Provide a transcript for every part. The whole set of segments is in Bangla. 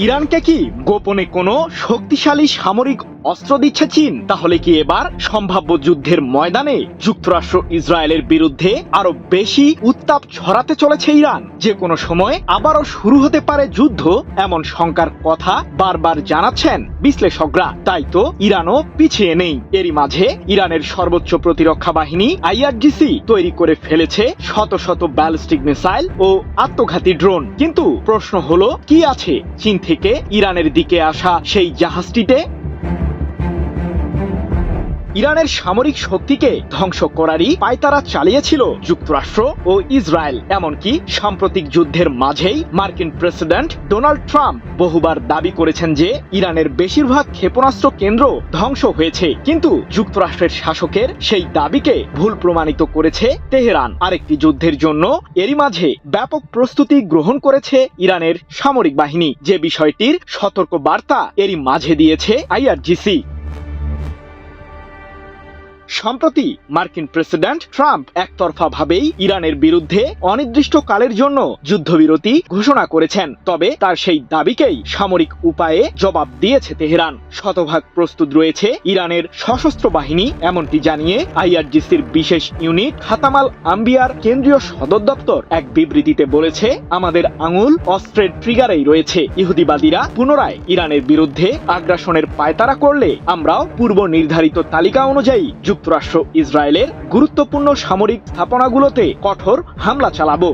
ইরানকে কি গোপনে কোনো শক্তিশালী সামরিক অস্ত্র দিচ্ছে চীন? তাহলে কি এবার সম্ভাব্য যুদ্ধের ময়দানে যুক্তরাষ্ট্র ইসরায়েলের বিরুদ্ধে আরো বেশি উত্তাপ ছড়াতে চলেছে ইরান? যে কোনো সময় আবারও শুরু হতে পারে যুদ্ধ, এমন শঙ্কার কথা বারবার জানাচ্ছেন বিশ্লেষকরা। তাই তো ইরানও পিছিয়ে নেই। এরই মাঝে ইরানের সর্বোচ্চ প্রতিরক্ষা বাহিনী IRGC তৈরি করে ফেলেছে শত শত ব্যালিস্টিক মিসাইল ও আত্মঘাতী ড্রোন। কিন্তু প্রশ্ন হলো, কি আছে চীন থেকে ইরানের দিকে আসা সেই জাহাজটিতে? ইরানের সামরিক শক্তিকে ধ্বংস করারই পায়তারা চালিয়েছিল যুক্তরাষ্ট্র ও ইসরায়েল। এমনকি সাম্প্রতিক যুদ্ধের মাঝেই মার্কিন প্রেসিডেন্ট ডোনাল্ড ট্রাম্প বহুবার দাবি করেছেন যে ইরানের বেশিরভাগ ক্ষেপণাস্ত্র কেন্দ্র ধ্বংস হয়েছে। কিন্তু যুক্তরাষ্ট্রের শাসকের সেই দাবিকে ভুল প্রমাণিত করেছে তেহরান। আরেকটি যুদ্ধের জন্য এরই মাঝে ব্যাপক প্রস্তুতি গ্রহণ করেছে ইরানের সামরিক বাহিনী, যে বিষয়টির সতর্ক বার্তা এরই মাঝে দিয়েছে IRGC। সম্প্রতি মার্কিন প্রেসিডেন্ট ট্রাম্প একতরফাভাবেই ইরানের বিরুদ্ধে অনির্দিষ্টকালের জন্য যুদ্ধবিরতি ঘোষণা করেছেন। তবে তার সেই দাবিকেই সামরিক উপায়ে জবাব দিয়েছে তেহরান। শতভাগ প্রস্তুত রয়েছে ইরানের সশস্ত্র বাহিনী, এমনটি জানিয়ে IRGCর বিশেষ ইউনিট খাতামাল আম্বিয়ার কেন্দ্রীয় সদর দপ্তর এক বিবৃতিতে বলেছে, আমাদের আঙুল অস্ত্রের ট্রিগারেই রয়েছে। ইহুদিবাদীরা পুনরায় ইরানের বিরুদ্ধে আগ্রাসনের পায়তারা করলে আমরাও পূর্ব নির্ধারিত তালিকা অনুযায়ী যুক্তরাষ্ট্র ইসরায়েলের গুরুত্বপূর্ণ সামরিক স্থাপনাগুলোতে কঠোর হামলা চালাবো।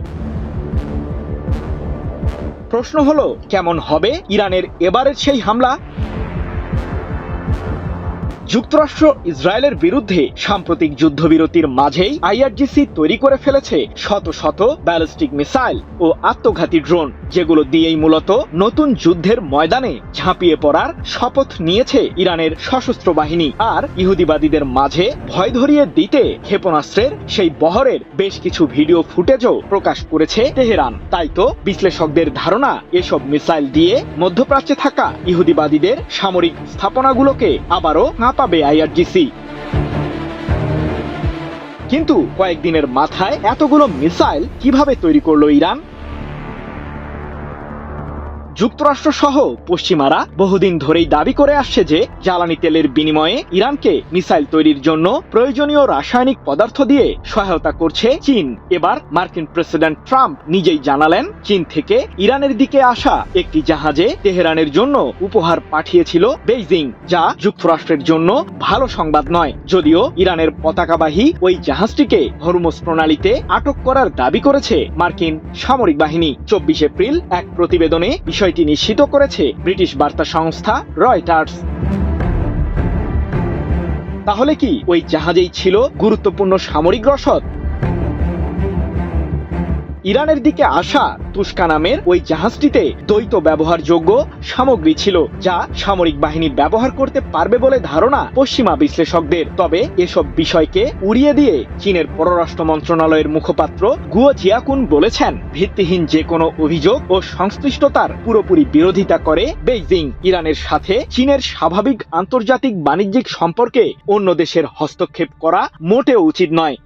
প্রশ্ন হলো, কেমন হবে ইরানের এবারের সেই হামলা? যুক্তরাষ্ট্র ইসরায়েলের বিরুদ্ধে সাম্প্রতিক যুদ্ধবিরতির মাঝেই IRGC তৈরি করে ফেলেছে শত শত ব্যালিস্টিক মিসাইল ও আত্মঘাতী ড্রোন, যেগুলো দিয়েই মূলত নতুন যুদ্ধের ময়দানে ঝাঁপিয়ে পড়ার শপথ নিয়েছে ইরানের সশস্ত্র বাহিনী। আর ইহুদিবাদীদের মাঝে ভয় ধরিয়ে দিতে ক্ষেপণাস্ত্রের সেই বহরের বেশ কিছু ভিডিও ফুটেজও প্রকাশ করেছে তেহরান। তাই তো বিশ্লেষকদের ধারণা, এসব মিসাইল দিয়ে মধ্যপ্রাচ্যে থাকা ইহুদিবাদীদের সামরিক স্থাপনাগুলোকে আবারও পাবে IRGC। কিন্তু কয়েকদিনের মাথায় এতগুলো মিসাইল কিভাবে তৈরি করলো ইরান? যুক্তরাষ্ট্র সহ পশ্চিমারা বহুদিন ধরেই দাবি করে আসছে যে জ্বালানি তেলের বিনিময়ে ইরানকে মিসাইল তৈরির জন্য প্রয়োজনীয় রাসায়নিক পদার্থ দিয়ে সহায়তা করছে চীন। এবার মার্কিন প্রেসিডেন্ট ট্রাম্প নিজেই জানালেন, চীন থেকে ইরানের দিকে আসা একটি জাহাজে তেহরানের জন্য উপহার পাঠিয়েছিল বেইজিং, যা যুক্তরাষ্ট্রের জন্য ভালো সংবাদ নয়। যদিও ইরানের পতাকাবাহী ওই জাহাজটিকে হরমুজ প্রণালীতে আটক করার দাবি করেছে মার্কিন সামরিক বাহিনী। 24 এপ্রিল এক প্রতিবেদনে বিষয়টি নিশ্চিত করেছে ব্রিটিশ বার্তা সংস্থা রয়টার্স। তাহলে কি ওই জাহাজেই ছিল গুরুত্বপূর্ণ সামরিক রসদ? ইরানের দিকে আসা তুস্কা নামের ওই জাহাজটিতে দ্বৈত ব্যবহারযোগ্য সামগ্রী ছিল, যা সামরিক বাহিনী ব্যবহার করতে পারবে বলে ধারণা পশ্চিমা বিশ্লেষকদের। তবে এসব বিষয়কে উড়িয়ে দিয়ে চীনের পররাষ্ট্র মন্ত্রণালয়ের মুখপাত্র গুয়ো জিয়াকুন বলেছেন, ভিত্তিহীন যে কোনো অভিযোগ ও সংশ্লিষ্টতার পুরোপুরি বিরোধিতা করে বেইজিং। ইরানের সাথে চীনের স্বাভাবিক আন্তর্জাতিক বাণিজ্যিক সম্পর্কে অন্য দেশের হস্তক্ষেপ করা মোটেও উচিত নয়।